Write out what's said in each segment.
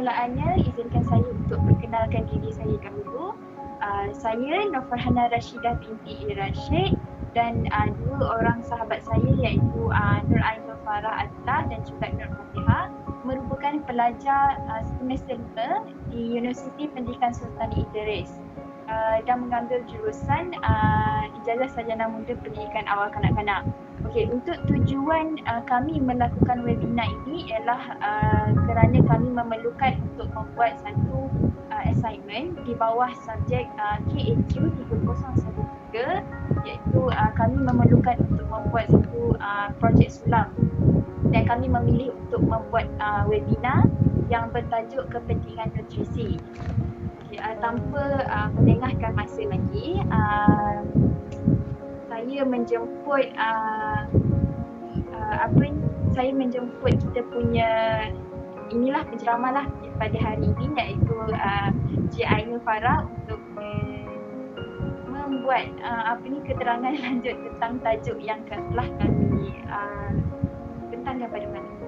permulaannya, izinkan saya untuk perkenalkan diri saya dahulu. Saya Nur Farhana Rashidah binti Rashid dan dua orang sahabat saya iaitu Nur Ainul Farah Adlah dan juga Nur Fatihah merupakan pelajar semester 5 di Universiti Pendidikan Sultan Idris dan mengambil jurusan Ijazah Sarjana Muda Pendidikan Awal Kanak-kanak. Okey, untuk tujuan kami melakukan webinar ini ialah kerana kami memerlukan untuk membuat satu assignment di bawah subjek KAQ 3013, iaitu kami memerlukan untuk membuat satu projek sulam dan kami memilih untuk membuat webinar yang bertajuk kepentingan nutrisi. Okay, tanpa melengahkan masa lagi, saya menjemput saya menjemput kita punya inilah penceramah lah pada hari ini, iaitu Cik Ainul Farah untuk membuat keterangan lanjut tentang tajuk yang telah kami bentangkan pada malam ini.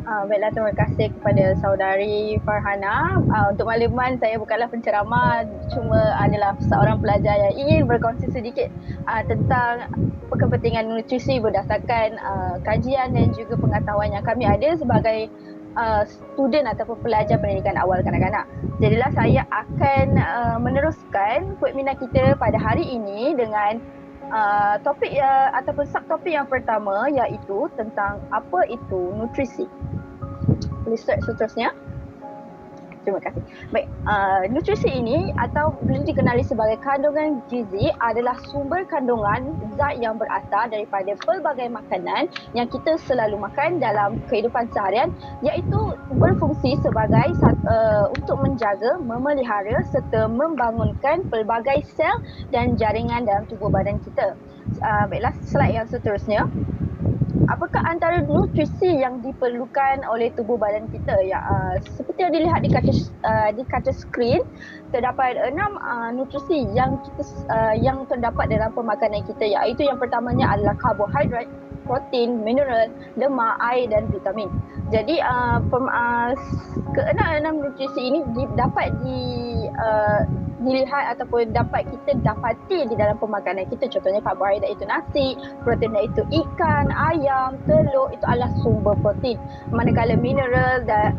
Baiklah, terima kasih kepada saudari Farhana. Untuk makluman, saya bukanlah penceramah, cuma adalah seorang pelajar yang ingin berkongsi sedikit tentang kepentingan nutrisi berdasarkan kajian dan juga pengetahuan yang kami ada sebagai student ataupun pelajar pendidikan awal kanak-kanak. Jadilah saya akan meneruskan webinar kita pada hari ini dengan topik ataupun subtopik yang pertama, iaitu tentang apa itu nutrisi. Boleh slide seterusnya. Terima kasih. Baik, nutrisi ini atau boleh dikenali sebagai kandungan gizi adalah sumber kandungan zat yang berasal daripada pelbagai makanan yang kita selalu makan dalam kehidupan seharian, iaitu berfungsi sebagai untuk menjaga, memelihara serta membangunkan pelbagai sel dan jaringan dalam tubuh badan kita. Baiklah, slide yang seterusnya. Apakah antara nutrisi yang diperlukan oleh tubuh badan kita? Seperti yang dilihat di kaca skrin, terdapat 6 nutrisi yang terdapat dalam pemakanan kita, iaitu yang pertamanya adalah karbohidrat, protein, mineral, lemak, air dan vitamin. Jadi keenam nutrisi ini dapat dilihat ataupun dapat kita dapati di dalam pemakanan kita. Contohnya karbohidrat itu nasi, protein itu ikan, ayam, telur, itu adalah sumber protein. Manakala mineral dan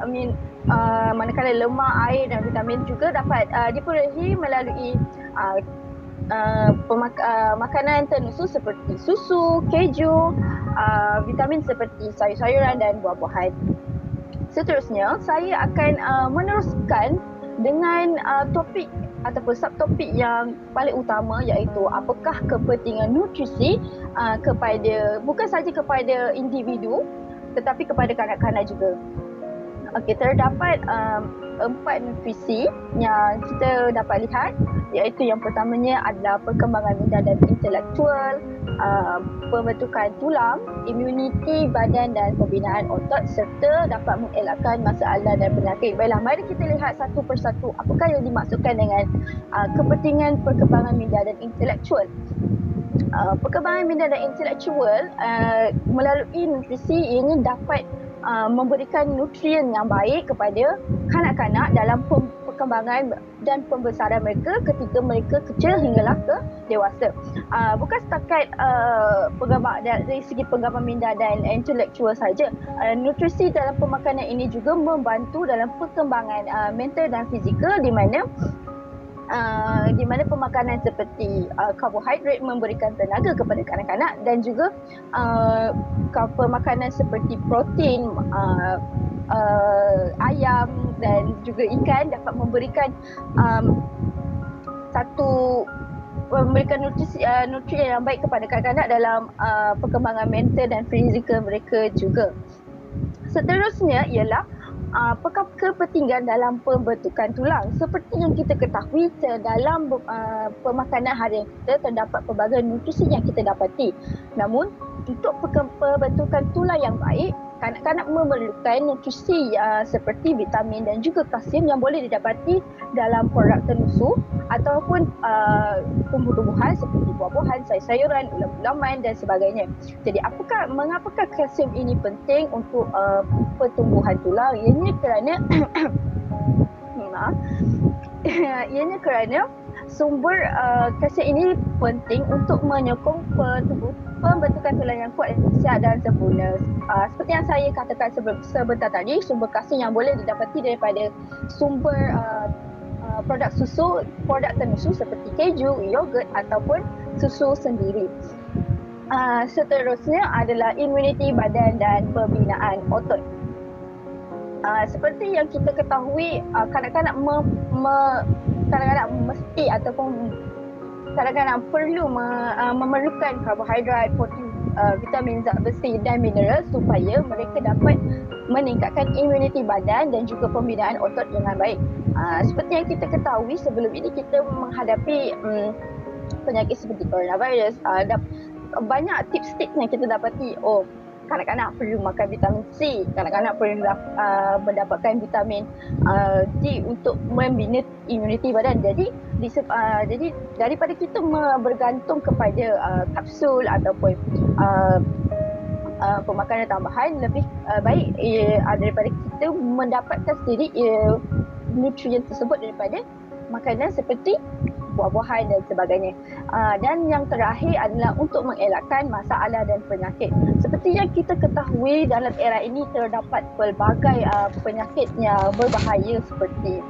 manakala lemak, air dan vitamin juga dapat diperolehi melalui makanan tensu seperti susu, keju, vitamin seperti sayur-sayuran dan buah-buahan. Seterusnya, saya akan meneruskan dengan topik ataupun subtopik yang paling utama, iaitu apakah kepentingan nutrisi bukan saja kepada individu tetapi kepada kanak-kanak juga. Okey, terdapat 4 nutrisi yang kita dapat lihat, iaitu yang pertamanya adalah perkembangan minda dan intelektual, pembentukan tulang, imuniti badan dan pembinaan otot serta dapat mengelakkan masalah dan penyakit. Baiklah, mari kita lihat satu persatu apakah yang dimaksudkan dengan kepentingan perkembangan minda dan intelektual. Perkembangan minda dan intelektual melalui nutrisi ini dapat memberikan nutrien yang baik kepada kanak-kanak dalam perkembangan dan pembesaran mereka ketika mereka kecil hinggalah ke dewasa. Bukan setakat dari segi perkembangan minda dan intelektual saja. Nutrisi dalam pemakanan ini juga membantu dalam perkembangan mental dan fizikal, di mana pemakanan seperti karbohidrat memberikan tenaga kepada kanak-kanak dan juga pemakanan seperti protein, ayam dan juga ikan dapat memberikan nutrien yang baik kepada kanak-kanak dalam perkembangan mental dan fizikal mereka juga. Seterusnya ialah kepentingan dalam pembentukan tulang. Seperti yang kita ketahui, dalam pemakanan harian kita terdapat pelbagai nutrisi yang kita dapati. Namun, untuk pembentukan tulang yang baik, kanak-kanak memerlukan nutrisi seperti vitamin dan juga kalsium yang boleh didapati dalam produk tensu ataupun tumbuh-tumbuhan seperti buah-buahan, sayur-sayuran, ulam-ulaman dan sebagainya. Jadi mengapakah kalsium ini penting untuk pertumbuhan tulang? Ianya kerana ianya kerana sumber kalsium ini penting untuk menyokong pembentukan tulang yang kuat, sihat dan sempurna. Seperti yang saya katakan sebentar tadi, sumber kalsium yang boleh didapati daripada sumber produk susu, produk tensu seperti keju, yogurt ataupun susu sendiri. Seterusnya adalah imuniti badan dan pembinaan otot. Seperti yang kita ketahui, kanak-kanak kadang-kadang mesti ataupun kadang-kadang perlu memerlukan karbohidrat, protein, vitamin, zat besi dan mineral supaya mereka dapat meningkatkan imuniti badan dan juga pembinaan otot dengan baik. Seperti yang kita ketahui, sebelum ini kita menghadapi penyakit seperti coronavirus, banyak tips-tips yang kita dapati. Kanak-kanak perlu makan vitamin C, kanak-kanak perlu mendapatkan vitamin D untuk membina imuniti badan. Jadi daripada kita bergantung kepada kapsul ataupun pemakanan tambahan, lebih baik daripada kita mendapatkan sendiri nutrien tersebut daripada makanan seperti buah-buahan dan sebagainya. Dan yang terakhir adalah untuk mengelakkan masalah dan penyakit. Seperti yang kita ketahui, dalam era ini terdapat pelbagai penyakit yang berbahaya seperti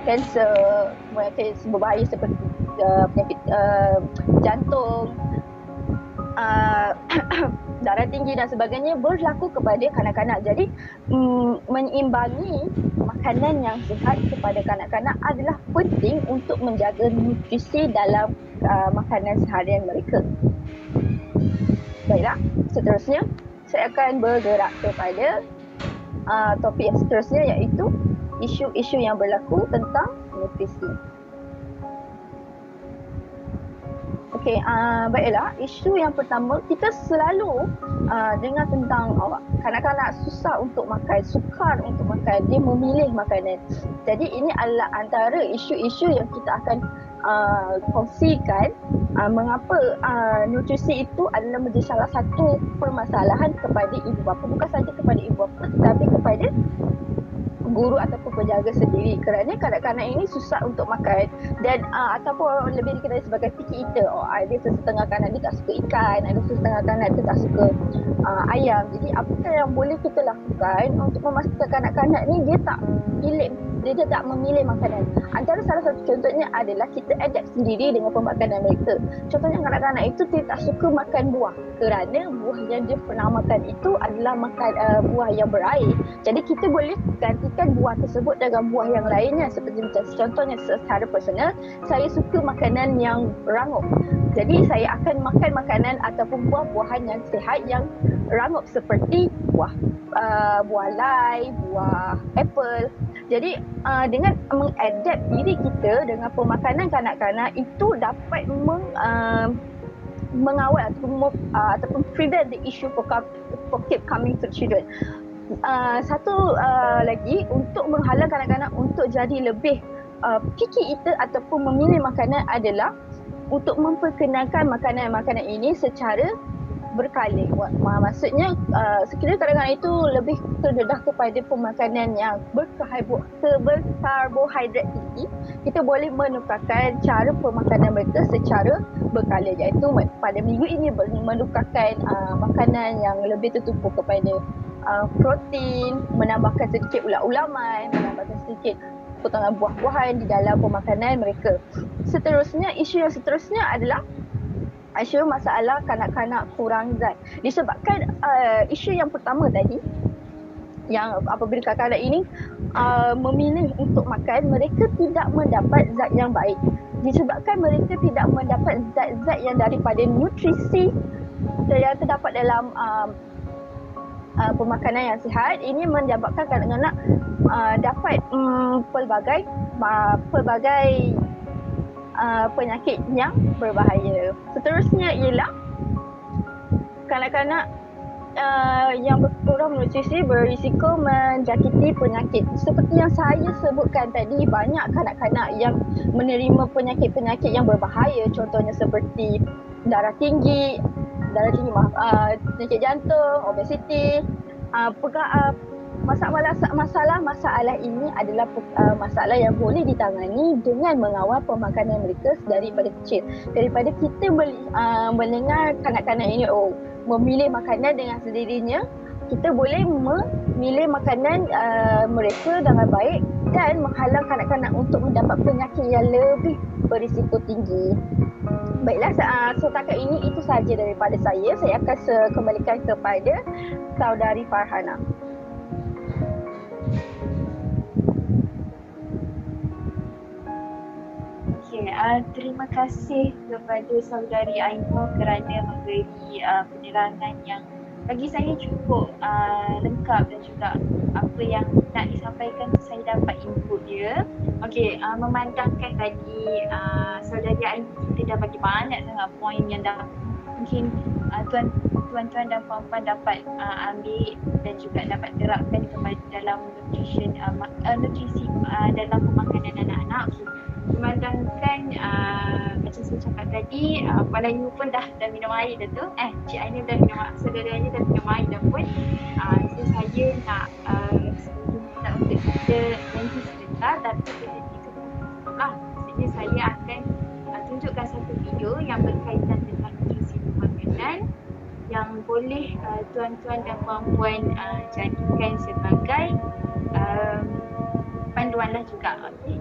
kanser, penyakit berbahaya seperti penyakit jantung, darah tinggi dan sebagainya berlaku kepada kanak-kanak. Jadi menyimbangi makanan yang sihat kepada kanak-kanak adalah penting untuk menjaga nutrisi dalam makanan seharian mereka. Baiklah, seterusnya saya akan bergerak kepada topik yang seterusnya, iaitu isu-isu yang berlaku tentang nutrisi. Okey, baiklah, isu yang pertama, kita selalu dengar tentang kanak-kanak susah untuk makan, sukar untuk makan, dia memilih makanan. Jadi ini adalah antara isu-isu yang kita akan kongsikan mengapa nutrisi itu adalah menjadi salah satu permasalahan kepada ibu bapa, bukan saja kepada ibu bapa tetapi kepada guru ataupun penjaga sendiri, kerana kanak-kanak ini susah untuk makan dan ataupun lebih dikenali sebagai picky eater. Ada setengah kanak dia tak suka ikan, ada setengah kanak dia tak suka ayam. Jadi apakah yang boleh kita lakukan untuk memastikan kanak-kanak ni dia tak memilih makanan? Antara salah satu contohnya adalah kita adapt sendiri dengan pemakanan mereka. Contohnya kanak-kanak itu dia tak suka makan buah, kerana buah yang dia pernah makan itu adalah buah yang berair. Jadi kita boleh gantikan buah tersebut dengan buah yang lainnya. Seperti macam contohnya, secara personal, saya suka makanan yang rangup. Jadi saya akan makan makanan ataupun buah-buahan yang sihat yang rangup seperti buah lai, buah apple. Jadi dengan mengadapt diri kita dengan pemakanan kanak-kanak itu dapat mengawal ataupun prevent the issue for keep coming to children. Satu lagi, untuk menghalang kanak-kanak untuk jadi lebih picky eater ataupun memilih makanan adalah untuk memperkenalkan makanan-makanan ini secara berkala. Maksudnya sekiranya kadang-kadang itu lebih terdedah kepada pemakanan yang berkarbohidrat tinggi, kita boleh menukarkan cara pemakanan mereka secara berkala, iaitu pada minggu ini menukarkan makanan yang lebih tertumpu kepada protein, menambahkan sedikit ulam-ulaman, menambahkan sedikit potongan buah-buahan di dalam pemakanan mereka. Seterusnya, isu yang seterusnya adalah isu masalah kanak-kanak kurang zat. Disebabkan isu yang pertama tadi, yang apabila kanak-kanak ini memilih untuk makan, mereka tidak mendapat zat yang baik. Disebabkan mereka tidak mendapat zat-zat yang daripada nutrisi yang terdapat dalam pemakanan yang sihat, ini menyebabkan kanak-kanak dapat pelbagai penyakit yang berbahaya. Seterusnya ialah kanak-kanak yang berkurang menutrisi berisiko menjangkiti penyakit. Seperti yang saya sebutkan tadi, banyak kanak-kanak yang menerima penyakit-penyakit yang berbahaya, contohnya seperti darah tinggi, penyakit jantung, obesiti. Masalah ini adalah masalah yang boleh ditangani dengan mengawal pemakanan mereka daripada kecil. Daripada kita mendengar kanak-kanak ini memilih makanan dengan sendirinya, kita boleh memilih makanan mereka dengan baik dan menghalang kanak-kanak untuk mendapat penyakit yang lebih berisiko tinggi. Baiklah, setakat ini itu sahaja daripada saya. Saya akan kembalikan kepada saudari Farhana. Terima kasih kepada saudari Ainur kerana memberi penerangan yang bagi saya cukup lengkap dan juga apa yang nak disampaikan saya dapat input dia. Memandangkan tadi saudari Ainur kita dah bagi banyak sangat poin yang mungkin tuan-tuan dan puan-puan dapat ambil dan juga dapat terapkan kepada dalam nutrisi dalam pemakanan anak-anak. Memandangkan macam saya cakap tadi, Puan Ayu pun dah minum air dah tu. Cik Ainur dah minum air, saudara Ayu dah minum air dah pun. Saya nak minta untuk kita berhenti sebentar, tapi berhenti itu lah. Maksudnya saya akan tunjukkan satu video yang berkaitan dengan nutrisi pemakanan yang boleh tuan-tuan dan puan-puan jadikan sebagai panduan lah juga. Okay.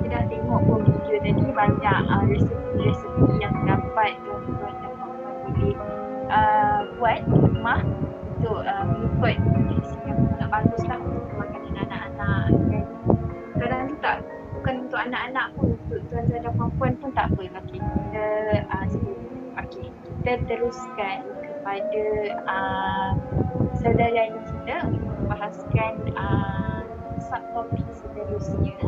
kita dah tengok pun video tadi banyak resepi-resepi yang dapat tuan-tuan dan puan-puan boleh buat di rumah untuk mengikut nutrisi yang sangat bagus lah untuk makanan anak-anak kan. Kadang tu tak, bukan untuk anak-anak pun, untuk tuan-tuan dan puan-puan pun tak apa. Kita teruskan kepada saudara yang kita untuk membahaskan subtopik seterusnya.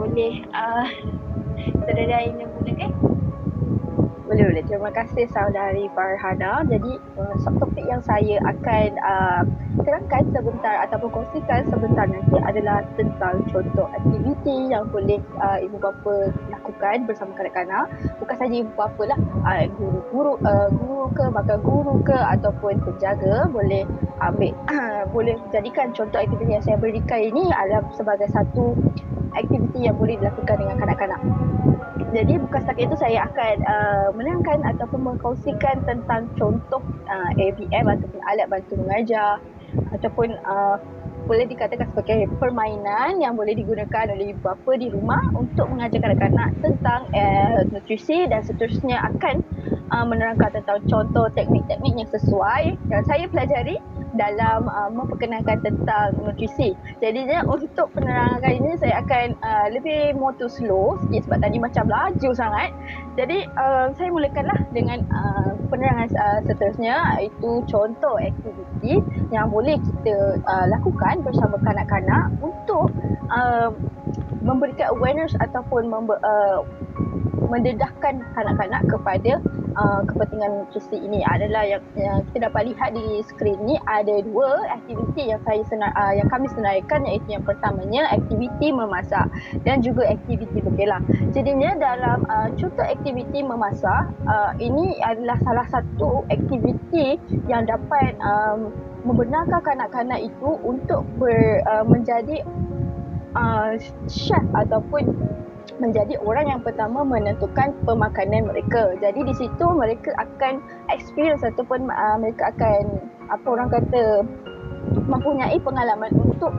Boleh saudara yang menggunakan? Boleh. Terima kasih saudari Farhana. Jadi subtopik yang saya akan terangkan sebentar ataupun kongsikan sebentar nanti adalah tentang contoh aktiviti yang boleh ibu bapa lakukan bersama kanak-kanak. Bukan saja ibu bapa lah, guru ke, bakal guru ke ataupun penjaga boleh ambil boleh jadikan contoh aktiviti yang saya berikan ini adalah sebagai satu aktiviti yang boleh dilakukan dengan kanak-kanak. Jadi bukan setakat itu, saya akan menerangkan ataupun mengkongsikan tentang contoh ABM ataupun alat bantu mengajar ataupun boleh dikatakan sebagai permainan yang boleh digunakan oleh ibu bapa di rumah untuk mengajar kanak-kanak tentang nutrisi, dan seterusnya akan menerangkan tentang contoh teknik-teknik yang sesuai yang saya pelajari dalam memperkenalkan tentang nutrisi. Jadinya untuk penerangan kali ini saya akan lebih more to slow sikit sebab tadi macam laju sangat. Jadi saya mulakanlah dengan penerangan seterusnya, iaitu contoh aktiviti yang boleh kita lakukan bersama kanak-kanak untuk memberikan awareness ataupun mendedahkan kanak-kanak kepada kepentingan nutrisi ini. Adalah yang kita dapat lihat di skrin ni, ada dua aktiviti yang kami senaraikan, iaitu yang pertamanya aktiviti memasak dan juga aktiviti berkelah. Jadinya dalam contoh aktiviti memasak, ini adalah salah satu aktiviti yang dapat membenarkan kanak-kanak itu untuk menjadi chef ataupun menjadi orang yang pertama menentukan pemakanan mereka. Jadi di situ mereka akan experience ataupun mereka akan mempunyai pengalaman untuk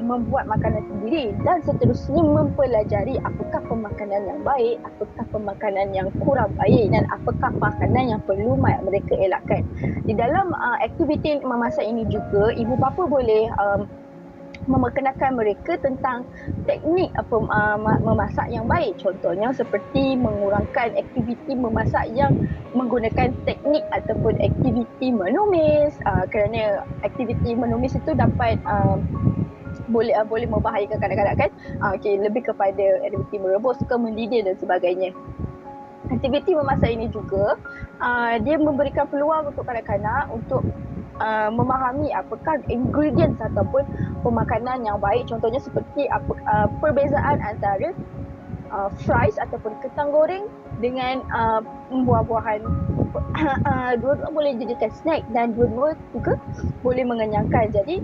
membuat makanan sendiri, dan seterusnya mempelajari apakah pemakanan yang baik, apakah pemakanan yang kurang baik, dan apakah makanan yang perlu mereka elakkan. Di dalam aktiviti memasak ini juga ibu bapa boleh memperkenalkan mereka tentang teknik memasak yang baik. Contohnya seperti mengurangkan aktiviti memasak yang menggunakan teknik ataupun aktiviti menumis, kerana aktiviti menumis itu dapat boleh membahayakan kanak-kanak kan. Lebih kepada aktiviti merebus ke mendidih dan sebagainya. Aktiviti memasak ini juga dia memberikan peluang untuk kanak-kanak untuk memahami apakah ingredients ataupun pemakanan yang baik. Contohnya seperti perbezaan antara fries ataupun kentang goreng dengan buah-buahan. Dua-dua boleh dijadikan snack dan dua-dua juga boleh mengenyangkan. Jadi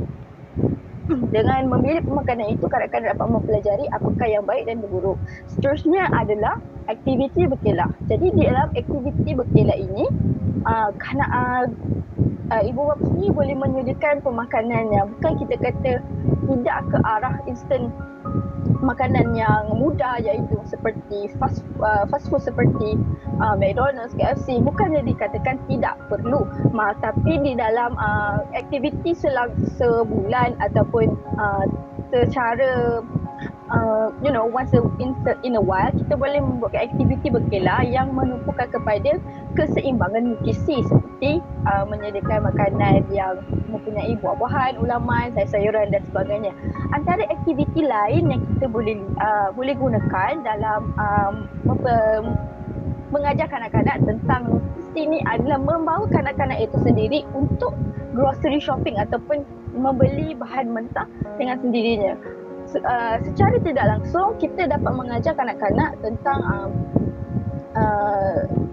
dengan memilih pemakanan itu, kanak-kanak dapat mempelajari apakah yang baik dan yang buruk. Seterusnya adalah aktiviti berkelah. Jadi di dalam aktiviti berkelah ini, ibu bapa sendiri boleh menyediakan pemakanan yang bukan kita kata tidak ke arah instant makanan yang mudah, iaitu seperti fast food seperti McDonald's, KFC. Bukannya dikatakan tidak perlu, tapi di dalam aktiviti sebulan ataupun secara once in a while, kita boleh membuat aktiviti berkelah yang menumpukan kepada keseimbangan nutrisi, seperti menyediakan makanan yang mempunyai buah-buahan, ulaman, sayur-sayuran dan sebagainya. Antara aktiviti lain yang kita boleh gunakan dalam mengajar kanak-kanak tentang nutrisi ini adalah membawa kanak-kanak itu sendiri untuk grocery shopping ataupun membeli bahan mentah dengan sendirinya. Secara tidak langsung kita dapat mengajar kanak-kanak tentang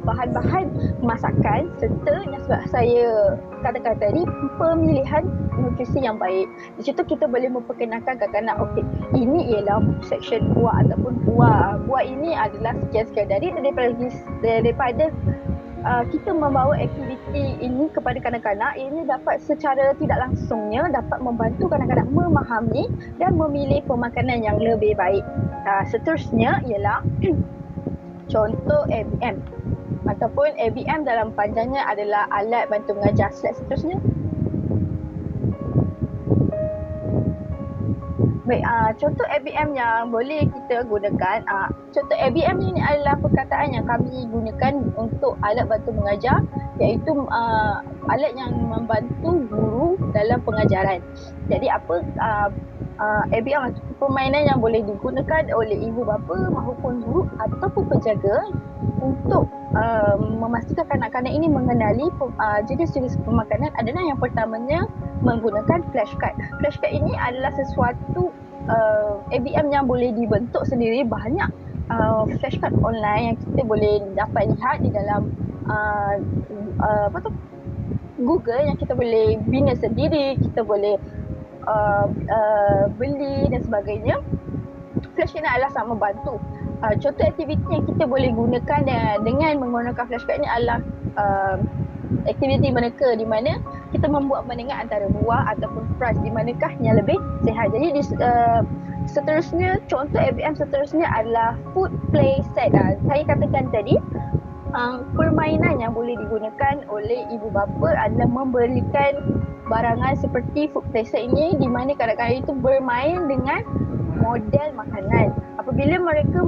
bahan-bahan masakan serta yang saya katakan tadi, pemilihan nutrisi yang baik. Di situ kita boleh memperkenalkan kanak-kanak, okey, ini ialah section buah ataupun buah ini adalah sekian-sekian daripada kita membawa aktiviti ini kepada kanak-kanak, ini dapat secara tidak langsungnya dapat membantu kanak-kanak memahami dan memilih pemakanan yang lebih baik. Seterusnya ialah contoh ABM ataupun ABM dalam panjangnya adalah alat bantu mengajar. Slide seterusnya. Baik, contoh ABM yang boleh kita gunakan. Contoh ABM ini adalah perkataan yang kami gunakan untuk alat bantu mengajar, iaitu alat yang membantu guru dalam pengajaran. Jadi apa ABM atau permainan yang boleh digunakan oleh ibu bapa maupun guru ataupun penjaga untuk memastikan kanak-kanak ini mengenali jenis-jenis pemakanan adalah yang pertamanya menggunakan flashcard. Flashcard ini adalah sesuatu ABM yang boleh dibentuk sendiri. Banyak flashcard online yang kita boleh dapat lihat di dalam Google, yang kita boleh bina sendiri, kita boleh beli dan sebagainya. Flashcard ini adalah sangat membantu. Contoh aktiviti yang kita boleh gunakan dengan menggunakan flashcard ini adalah aktiviti mereka di mana kita membuat bandingan antara buah ataupun fries, di manakah yang lebih sihat. Jadi seterusnya, contoh ABM seterusnya adalah food play set. Saya katakan tadi, permainan yang boleh digunakan oleh ibu bapa adalah memberikan barangan seperti food play set ini, di mana kanak-kanak itu bermain dengan model makanan. Apabila mereka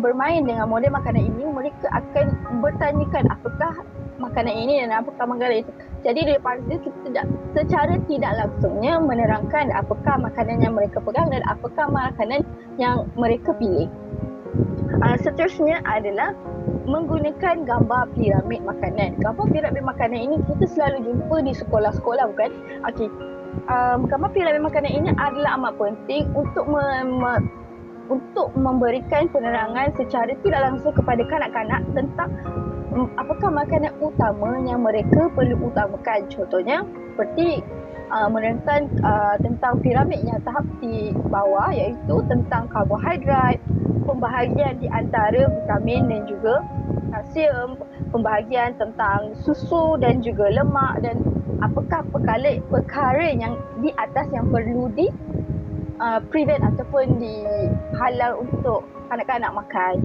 bermain dengan model makanan ini, mereka akan bertanyakan apakah makanan ini dan apakah makanan itu. Jadi daripada itu kita secara tidak langsungnya menerangkan apakah makanan yang mereka pegang dan apakah makanan yang mereka pilih. Seterusnya adalah menggunakan gambar piramid makanan. Gambar piramid makanan ini kita selalu jumpa di sekolah-sekolah, bukan? Okey. Gambar piramid makanan ini adalah amat penting untuk memberikan penerangan secara tidak langsung kepada kanak-kanak tentang apakah makanan utama yang mereka perlu utamakan. Contohnya seperti menerangkan tentang piramid yang tahap di bawah, iaitu tentang karbohidrat, pembahagian di antara vitamin dan juga kalsium, pembahagian tentang susu dan juga lemak, dan apakah perkara yang di atas yang perlu di prevent ataupun dihalang untuk kanak-kanak makan.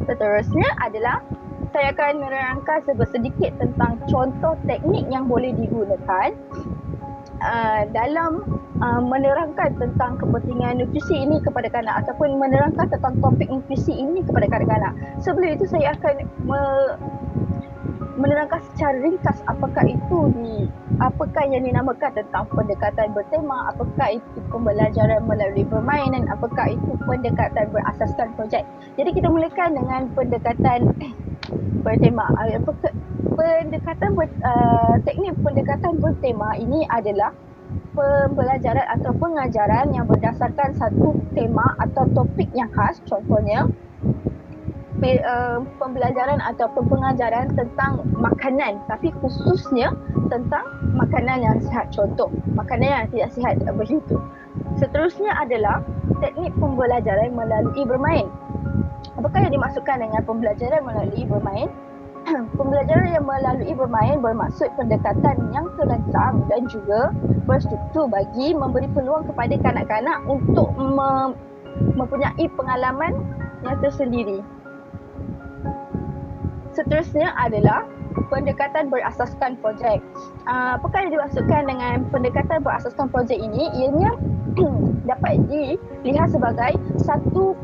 Seterusnya adalah saya akan menerangkan sedikit tentang contoh teknik yang boleh digunakan dalam menerangkan tentang kepentingan nutrisi ini kepada kanak, ataupun menerangkan tentang topik nutrisi ini kepada kanak-kanak. Sebelum itu saya akan menerangkan secara ringkas apakah yang dinamakan tentang pendekatan bertema, apakah itu pembelajaran melalui permainan, apakah itu pendekatan berasaskan projek. Jadi kita mulakan dengan pendekatan bertema. Teknik pendekatan bertema ini adalah pembelajaran atau pengajaran yang berdasarkan satu tema atau topik yang khas. Contohnya pembelajaran atau pengajaran tentang makanan, tapi khususnya tentang makanan yang sihat. Contoh, makanan yang tidak sihat, begitu. Seterusnya adalah teknik pembelajaran melalui bermain. Apakah yang dimaksudkan dengan pembelajaran melalui bermain? Pembelajaran yang melalui bermain bermaksud pendekatan yang terancang dan juga berstruktur bagi memberi peluang kepada kanak-kanak untuk mempunyai pengalaman yang tersendiri. Seterusnya adalah pendekatan berasaskan projek. Apakah yang dimaksudkan dengan pendekatan berasaskan projek ini? Ianya dapat dilihat sebagai satu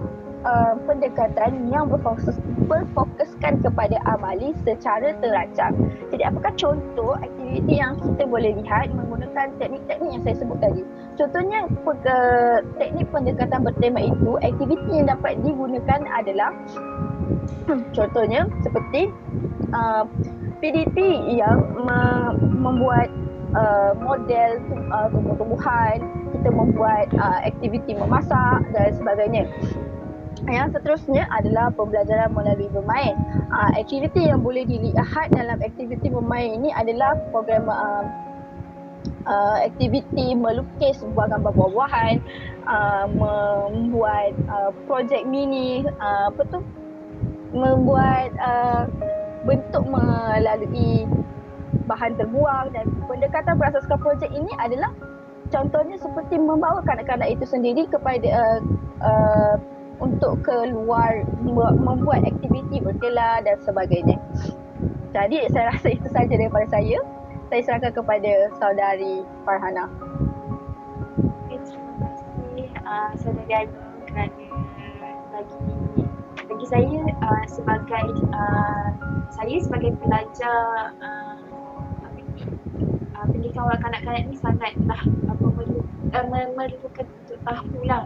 pendekatan yang berfokuskan kepada amali secara terancang. Jadi apakah contoh aktiviti yang kita boleh lihat menggunakan teknik-teknik yang saya sebut tadi? Contohnya teknik pendekatan bertema itu, aktiviti yang dapat digunakan adalah contohnya seperti PDP yang membuat model tumbuh-tumbuhan, kita membuat aktiviti memasak dan sebagainya. Yang seterusnya adalah pembelajaran melalui bermain. Aktiviti yang boleh dilihat dalam aktiviti bermain ini adalah program aktiviti melukis sebuah gambar buah-buahan, membuat projek mini, membuat bentuk melalui bahan terbuang, dan pendekatan berasaskan projek ini adalah contohnya seperti membawa kanak-kanak itu sendiri kepada untuk keluar membuat aktiviti berkelas dan sebagainya. Jadi saya rasa itu saja daripada saya. Saya serahkan kepada saudari Farhana. Terima kasih saudari Ayu kerana bagi saya sebagai pelajar pendidikan awal kanak-kanak ni sangatlah memerlukan untuk tahulah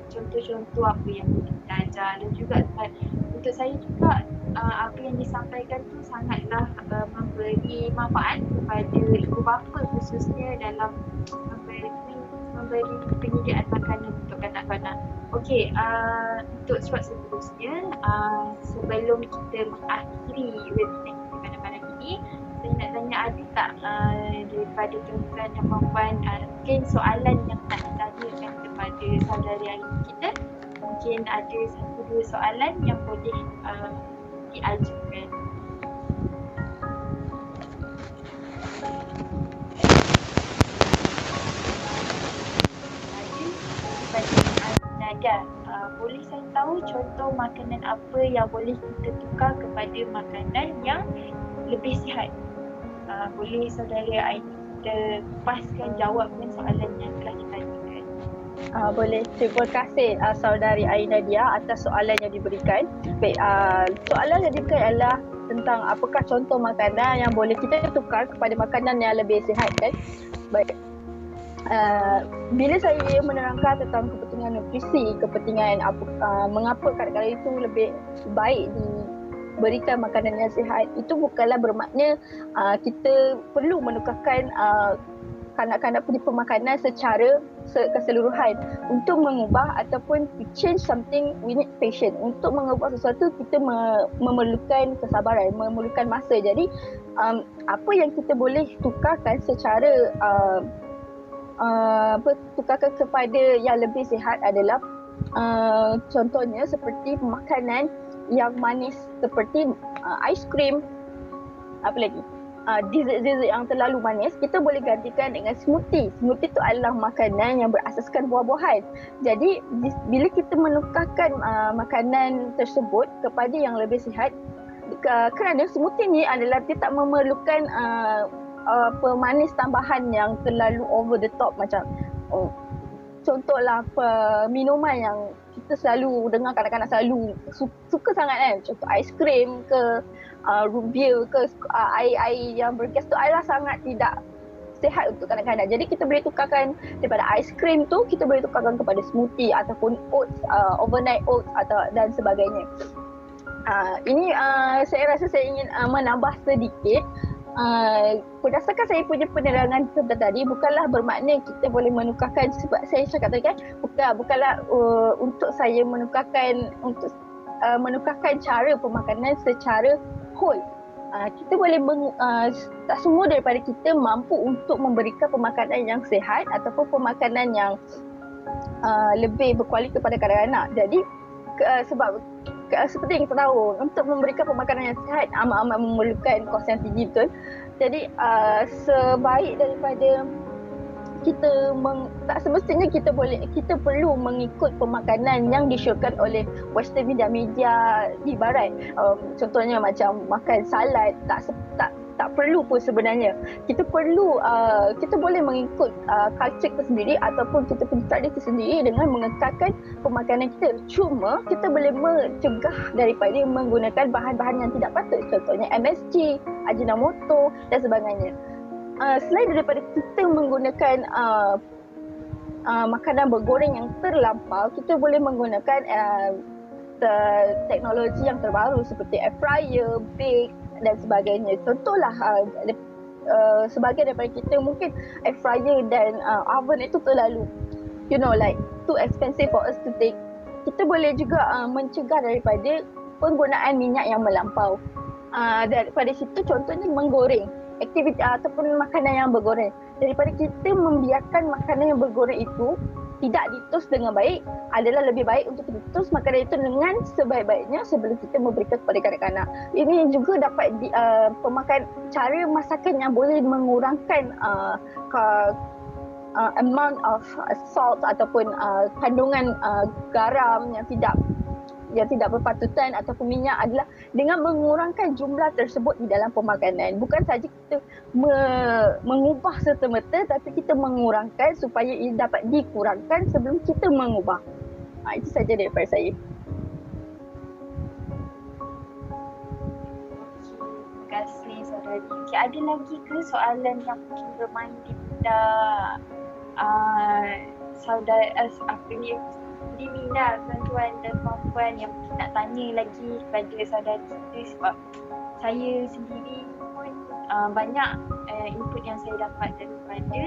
contoh-contoh apa yang kita belajar, dan juga untuk saya juga apa yang disampaikan tu sangatlah memberi manfaat kepada ibu bapa khususnya dalam memberi penyediaan makanan untuk kanak-kanak. Okey, untuk slot seterusnya, sebelum kita mengakhiri webinar kita pada malam ini, saya nak tanya ada tak daripada tuan-tuan dan puan-puan mungkin soalan yang nak ditanyakan kepada saudari Ayu kita? Mungkin ada 1-2 soalan yang boleh diajukan. Nadia, boleh saya tahu contoh makanan apa yang boleh kita tukar kepada makanan yang lebih sihat? Boleh saudara Aini kita kupaskan jawabkan soalan yang telah ditanyakan. Boleh. Terima kasih saudari Aina Dia atas soalan yang diberikan. Baik, soalan yang diberikan adalah tentang apakah contoh makanan yang boleh kita tukar kepada makanan yang lebih sihat, kan? Baik. Bila saya menerangkan tentang kepentingan nutrisi, kepentingan mengapa kadang-kadang itu lebih baik diberikan makanan yang sihat, itu bukanlah bermakna kita perlu menukarkan kanak-kanak punya pemakanan secara keseluruhan. Untuk mengubah ataupun to change something, we need patience. Untuk mengubah sesuatu, kita memerlukan kesabaran, memerlukan masa. Jadi apa yang kita boleh tukarkan secara tukarkan kepada yang lebih sihat adalah contohnya seperti makanan yang manis seperti aiskrim, apa lagi, dessert yang terlalu manis, kita boleh gantikan dengan smoothie. Smoothie itu adalah makanan yang berasaskan buah-buahan. Jadi bila kita menukarkan makanan tersebut kepada yang lebih sihat, kerana smoothie ni adalah dia tak memerlukan pemanis tambahan yang terlalu over the top, macam contohlah minuman yang kita selalu dengar kanak-kanak selalu suka sangat, kan, contoh aiskrim ke root beer ke air yang bergas tu adalah sangat tidak sihat untuk kanak-kanak. Jadi kita boleh tukarkan daripada aiskrim tu, kita boleh tukarkan kepada smoothie ataupun oats, overnight oats dan sebagainya. Ini saya rasa saya ingin menambah sedikit. Berdasarkan saya punya penerangan tadi, bukanlah bermakna kita boleh menukarkan, sebab saya cakap tadi kan, bukanlah untuk saya menukarkan cara pemakanan secara whole. Kita boleh tak semua daripada kita mampu untuk memberikan pemakanan yang sihat ataupun pemakanan yang lebih berkualiti kepada kanak-kanak. Jadi sebab seperti yang kita tahu, untuk memberikan pemakanan yang sihat amat-amat memerlukan kos yang tinggi, betul. Jadi sebaik daripada kita tak semestinya kita perlu mengikut pemakanan yang disyorkan oleh western media di barat. Contohnya macam makan salad, tak perlu pun sebenarnya. Kita boleh mengikut culture kita sendiri ataupun kita punya tradisi sendiri dengan mengekalkan pemakanan kita. Cuma kita boleh mencegah daripada menggunakan bahan-bahan yang tidak patut, contohnya MSG, Ajinomoto dan sebagainya. Selain daripada kita menggunakan makanan bergoreng yang terlampau, kita boleh menggunakan teknologi yang terbaru seperti air fryer, bake dan sebagainya. Contohlah sebagai daripada kita, mungkin air fryer dan oven itu terlalu too expensive for us to take. Kita boleh juga mencegah daripada penggunaan minyak yang melampau. Daripada situ contohnya menggoreng aktiviti ataupun makanan yang bergoreng. Daripada kita membiarkan makanan yang bergoreng itu, tidak ditus dengan baik, adalah lebih baik untuk kita tus makanan itu dengan sebaik-baiknya sebelum kita memberikan kepada kanak-kanak. Ini juga dapat cara masakan yang boleh mengurangkan amount of salt ataupun kandungan garam yang tidak berpatutan ataupun minyak adalah dengan mengurangkan jumlah tersebut di dalam pemakanan. Bukan saja kita mengubah serta-merta, tapi kita mengurangkan supaya ia dapat dikurangkan sebelum kita mengubah. Itu saja daripada saya. Terima kasih saudari. Okay, ada lagi ke soalan yang mungkin bermain di benak di minat tuan-tuan dan puan-puan yang mungkin nak tanya lagi kepada saudari kita, sebab saya sendiri pun banyak input yang saya dapat daripada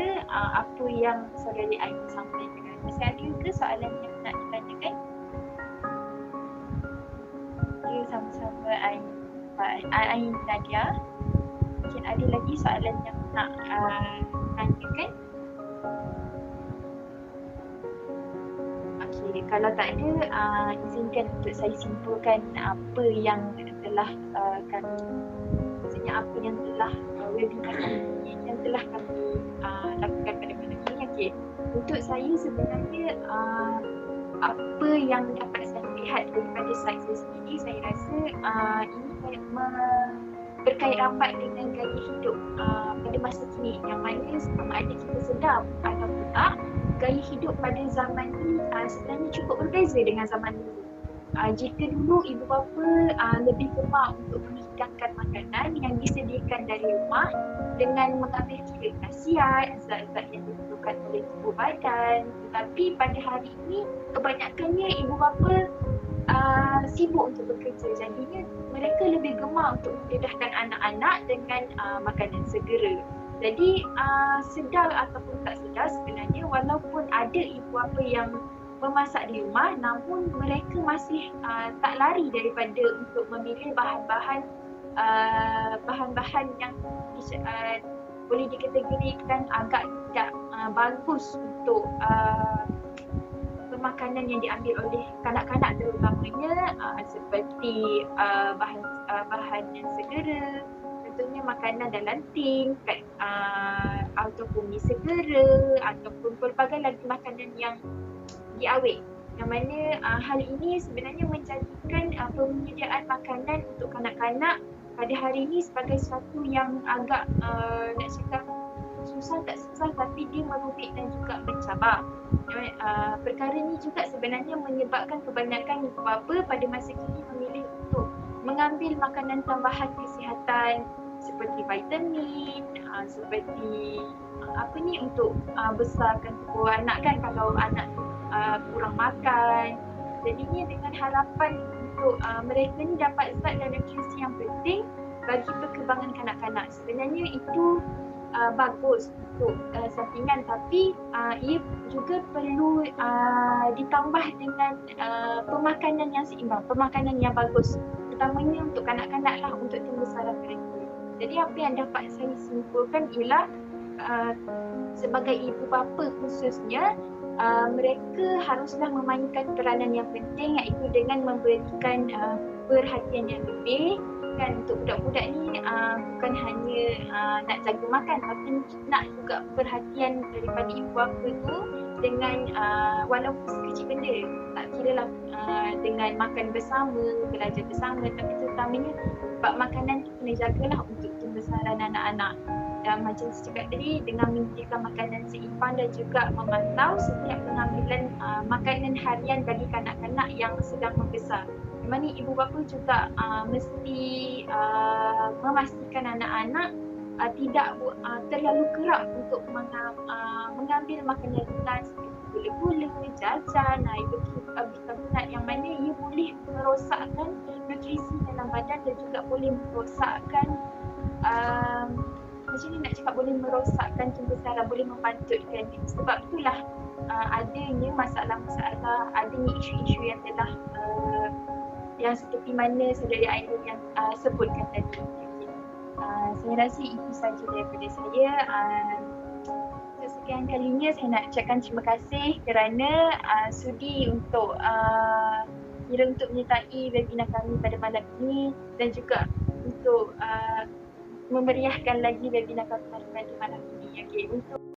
apa yang saudari Ain sampaikan. Masih ada ke soalan yang nak ditanyakan? Ya, sama-sama Ain Nadia. Mungkin ada lagi soalan yang nak tanyakan? Okay, kalau tak ada, izinkan untuk saya simpulkan apa yang telah maksudnya apa yang telah webinar kami yang telah kami lakukan pada malam ini. Okay, untuk saya sebenarnya apa yang dapat saya lihat daripada slide saya sendiri, saya rasa ini berkait rapat dengan gaya hidup pada masa kini, yang mana sama ada kita sedar ataupun tak, gaya hidup pada zaman ini sebenarnya cukup berbeza dengan zaman dulu. Jika dulu ibu bapa lebih gemar untuk menghidangkan makanan yang disediakan dari rumah dengan mengambil kira khasiat, zat-zat yang diperlukan oleh tubuh badan, tetapi pada hari ini kebanyakannya ibu bapa sibuk untuk bekerja, jadinya mereka lebih gemar untuk mendedahkan anak-anak dengan makanan segera. Jadi sedar ataupun tak sedar sebenarnya, walaupun ada ibu bapa yang memasak di rumah, namun mereka masih tak lari daripada untuk memilih bahan-bahan yang boleh dikategorikan agak tidak bagus untuk pemakanan yang diambil oleh kanak-kanak, terutamanya seperti bahan yang segera, contohnya makanan dalam tin, ataupun mie segera, ataupun pelbagai lagi makanan yang diawet, yang mana hal ini sebenarnya menjadikan penyediaan makanan untuk kanak-kanak pada hari ini sebagai sesuatu yang agak nak cakap susah tak susah, tapi dia merubik dan juga mencabar. Perkara ini juga sebenarnya menyebabkan kebanyakan ibu bapa pada masa kini memilih untuk mengambil makanan tambahan kesihatan seperti vitamin, seperti untuk besarkan tubuh anak kan, kalau anak kurang makan. Jadinya dengan harapan untuk mereka ni dapat zat dan nutrisi yang penting bagi perkembangan kanak-kanak. Sebenarnya itu bagus untuk sampingan, tapi ia juga perlu ditambah dengan pemakanan yang seimbang, pemakanan yang bagus, terutamanya untuk kanak-kanak lah, untuk pembesaran mereka. Jadi apa yang dapat saya simpulkan ialah sebagai ibu bapa khususnya, mereka haruslah memainkan peranan yang penting, iaitu dengan memberikan perhatian yang lebih kan untuk budak-budak ni, bukan hanya nak jaga makan, tapi nak juga perhatian daripada ibu bapa tu dengan walaupun sekecil benda, tak kira lah dengan makan bersama, belajar bersama, tapi terutamanya bab makanan tu kena jagalah untuk pembesaran anak-anak. Dan macam saya cakap tadi, dengan menyediakan makanan seimbang dan juga memantau setiap pengambilan makanan harian bagi kanak-kanak yang sedang membesar. Di mana ibu bapa juga mesti memastikan anak-anak tidak terlalu kerap untuk mengambil makanan ringan seperti gula-gula, jajan, bikarbonat, yang mana ia boleh merosakkan nutrisi dalam badan dan juga boleh merosakkan macam ni nak cakap, boleh merosakkan pembesaran, boleh membantutkan. Sebab itulah adanya masalah-masalah, adanya isu-isu yang telah yang seperti mana saudara Ainul yang sebutkan tadi. Okay. Saya rasa itu saja daripada saya. sekian kalinya saya nak ucapkan terima kasih kerana sudi untuk kira untuk menyertai webinar kami pada malam ini dan juga untuk memeriahkan lagi webinar kami pada malam ini. Okay, untuk